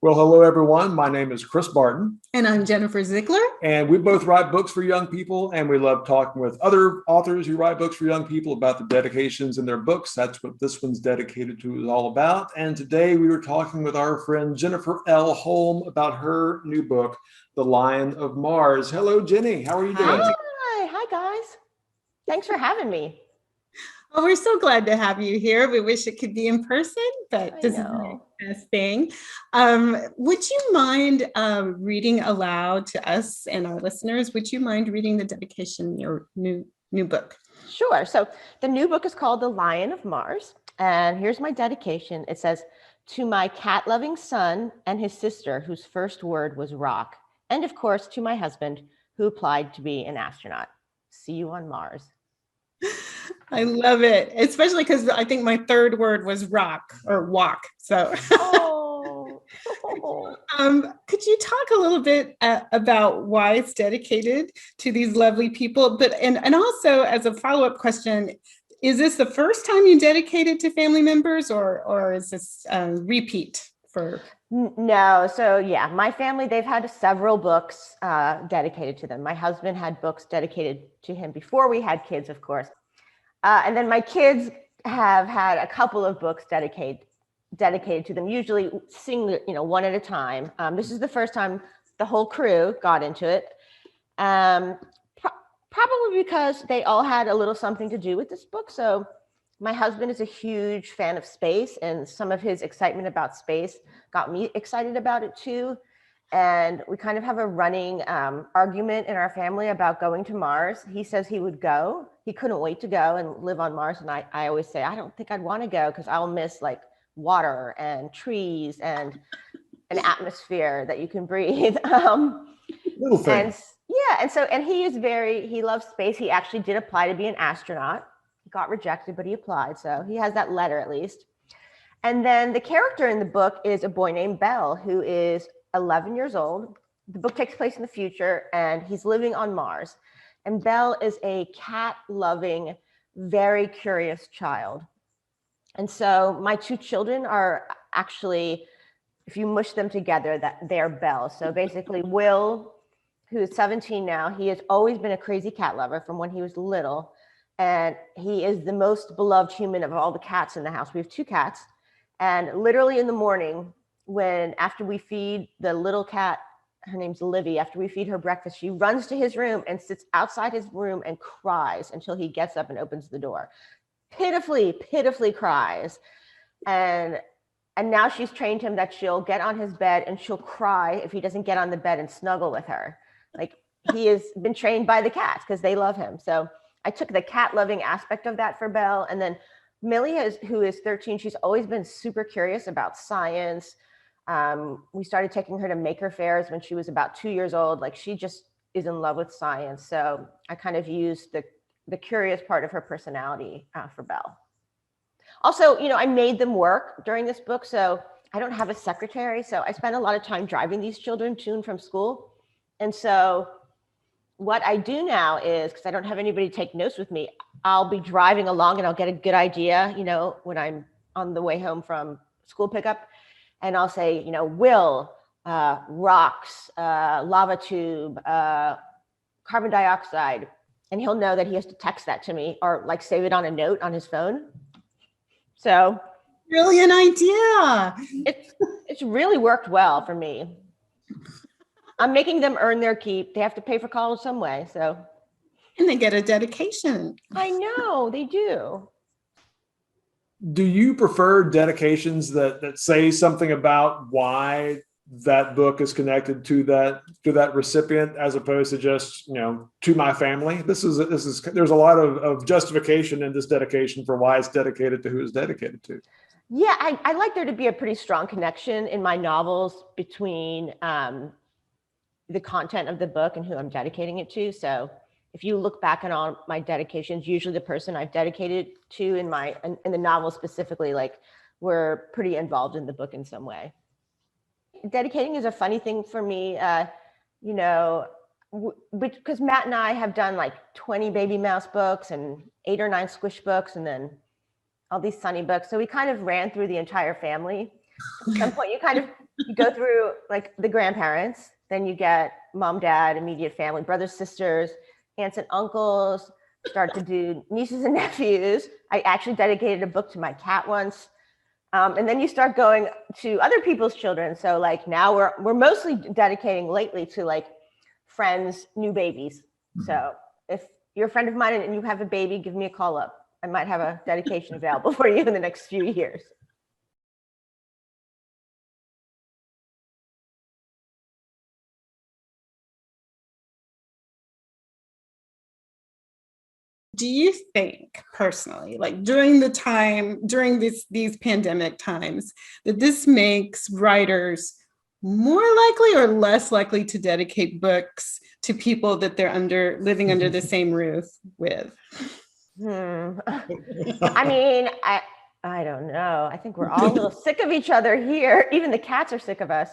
Well, hello, everyone. My name is Chris Barton, And I'm Jennifer Ziegler. and we both write books for young people, and we love talking with other authors who write books for young people about the dedications in their books. That's what this one's dedicated to is all about. And today we were talking with our friend Jennifer L. Holm about her new book, The Lion of Mars. Hello, Jenny. How are you doing? Hi guys. Thanks for having me. Oh, we're so glad to have you here. We wish it could be in person, but this is the best thing. Would you mind reading aloud to us and our listeners? Would you mind reading the dedication, your new book? Sure. So the new book is called The Lion of Mars. And here's my dedication. It says, to my cat-loving son and his sister, whose first word was rock. And of course, to my husband, who applied to be an astronaut. See you on Mars. I love it, especially because I think my third word was rock or walk. So, could you talk a little bit about why it's dedicated to these lovely people? But and also as a follow-up question, is this the first time you dedicated to family members, or is this repeat for? No. So yeah, my family, they've had several books dedicated to them. My husband had books dedicated to him before we had kids, of course. And then my kids have had a couple of books dedicated to them, usually one at a time. This is the first time the whole crew got into it. Probably because they all had a little something to do with this book. So my husband is a huge fan of space, and some of his excitement about space got me excited about it too. And we kind of have a running argument in our family about going to Mars. He says he would go. He couldn't wait to go and live on Mars. And I always say, I don't think I'd want to go because I'll miss like water and trees and an atmosphere that you can breathe. Little things. And he loves space. He actually did apply to be an astronaut. He got rejected, but he applied. So he has that letter at least. And then the character in the book is a boy named Bell, who is 11 years old. The book takes place in the future, and he's living on Mars. And Belle is a cat-loving, very curious child. And so my two children are actually, if you mush them together, that they're Belle. So basically Will, who is 17 now, he has always been a crazy cat lover from when he was little. And he is the most beloved human of all the cats in the house. We have two cats. And literally in the morning, after we feed the little cat, her name's Livy, after we feed her breakfast, she runs to his room and sits outside his room and cries until he gets up and opens the door. Pitifully cries. And now she's trained him that she'll get on his bed and she'll cry if he doesn't get on the bed and snuggle with her. Like, he has been trained by the cats because they love him. So I took the cat loving aspect of that for Belle. And then Millie, who is 13, she's always been super curious about science. We started taking her to maker fairs when she was about 2 years old. Like, she just is in love with science. So I kind of used the curious part of her personality for Belle. Also, I made them work during this book. So I don't have a secretary. So I spent a lot of time driving these children to and from school. And so what I do now is, because I don't have anybody to take notes with me, I'll be driving along and I'll get a good idea, when I'm on the way home from school pickup. And I'll say, Will, rocks, lava tube, carbon dioxide. And he'll know that he has to text that to me or like save it on a note on his phone. So brilliant idea. It's really worked well for me. I'm making them earn their keep. They have to pay for college some way. So. And they get a dedication. I know, they do. Do you prefer dedications that say something about why that book is connected to that recipient, as opposed to just to my family? There's a lot of justification in this dedication for why it's dedicated to who it's dedicated to. Yeah, I like there to be a pretty strong connection in my novels between the content of the book and who I'm dedicating it to. So if you look back on all my dedications, usually the person I've dedicated to in the novel specifically, like, were pretty involved in the book in some way. Dedicating is a funny thing for me, because Matt and I have done like 20 Baby Mouse books and 8 or 9 Squish books, and then all these Sunny books. So we kind of ran through the entire family. At some point, you kind of you go through like the grandparents, then you get mom, dad, immediate family, brothers, sisters, aunts and uncles, start to do nieces and nephews. I actually dedicated a book to my cat once. And then you start going to other people's children. So like now we're mostly dedicating lately to like friends, new babies. So if you're a friend of mine and you have a baby, give me a call up. I might have a dedication available for you in the next few years. Do you think personally, like during these pandemic times, that this makes writers more likely or less likely to dedicate books to people that they're living under the same roof with? I mean, I don't know. I think we're all a little sick of each other here. Even the cats are sick of us.